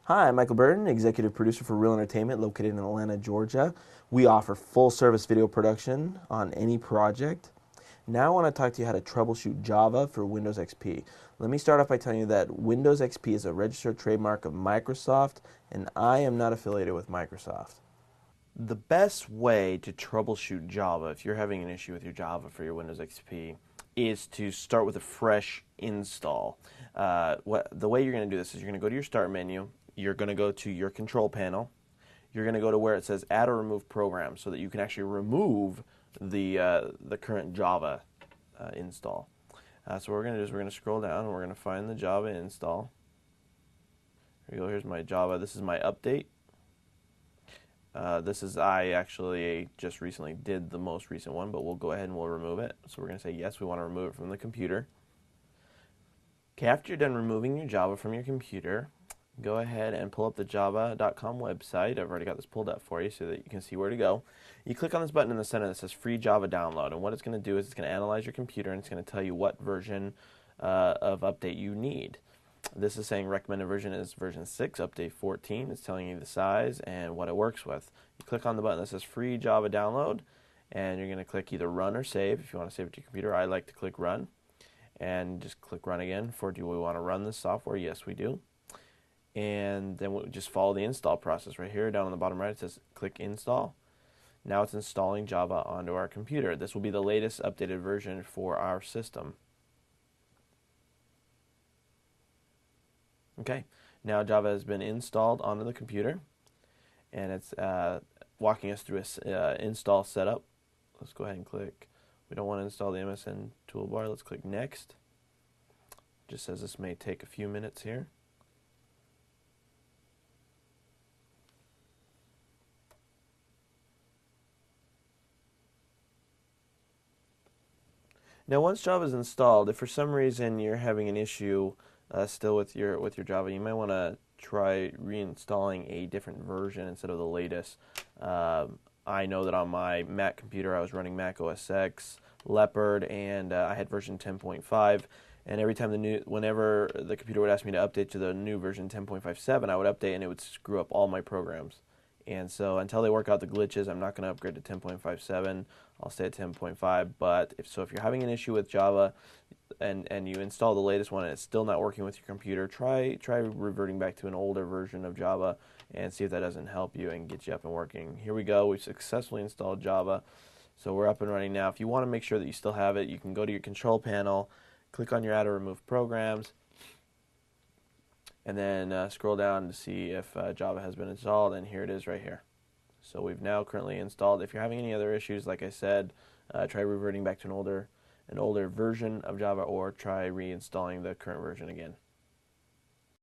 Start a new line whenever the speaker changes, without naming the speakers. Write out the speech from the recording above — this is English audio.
Hi, I'm Michael Burton, executive producer for Real Entertainment located in Atlanta, Georgia. We offer full service video production on any project. Now I want to talk to you how to troubleshoot Java for Windows XP. Let me start off by telling you that Windows XP is a registered trademark of Microsoft, and I am not affiliated with Microsoft.
The best way to troubleshoot Java, if you're having an issue with your Java for your Windows XP, is to start with a fresh install. The way you're going to do this is you're going to go to your Start menu, you're going to go to your Control panel, you're going to go to where it says Add or Remove Program so that you can actually remove the current Java install. So what we're going to do is we're going to scroll down and we're going to find the Java install. Here we go, here's my Java, this is my update. I actually just recently did the most recent one, but we'll go ahead and we'll remove it. So we're going to say yes, we want to remove it from the computer. Okay, after you're done removing your Java from your computer, go ahead and pull up the java.com website. I've already got this pulled up for you so that you can see where to go. You click on this button in the center that says Free Java Download, and what it's going to do is it's going to analyze your computer and it's going to tell you what version of update you need. This is saying recommended version is version 6, update 14. It's telling you the size and what it works with. You click on the button that says Free Java Download, and you're going to click either Run or Save. If you want to save it to your computer, I like to click Run. And just click Run again for do we want to run this software? Yes, we do. And then we'll just follow the install process right here. Down on the bottom right, it says click Install. Now it's installing Java onto our computer. This will be the latest updated version for our system. Okay, now Java has been installed onto the computer, and it's walking us through a install setup. Let's go ahead and click. We don't want to install the MSN toolbar. Let's click Next. Just says this may take a few minutes here. Now, once Java is installed, if for some reason you're having an issue still with your Java, you might want to try reinstalling a different version instead of the latest. I know that on my Mac computer I was running Mac OS X, Leopard, and I had version 10.5. And every time whenever the computer would ask me to update to the new version 10.57, I would update and it would screw up all my programs. And so until they work out the glitches, I'm not going to upgrade to 10.57. I'll stay at 10.5. But if you're having an issue with Java and you install the latest one and it's still not working with your computer, try reverting back to an older version of Java and see if that doesn't help you and get you up and working. Here we go. We've successfully installed Java. So we're up and running now. If you want to make sure that you still have it, you can go to your control panel, click on your Add or Remove Programs, and then scroll down to see if Java has been installed, and here it is right here. So we've now currently installed. If you're having any other issues, like I said, try reverting back to an older version of Java or try reinstalling the current version again.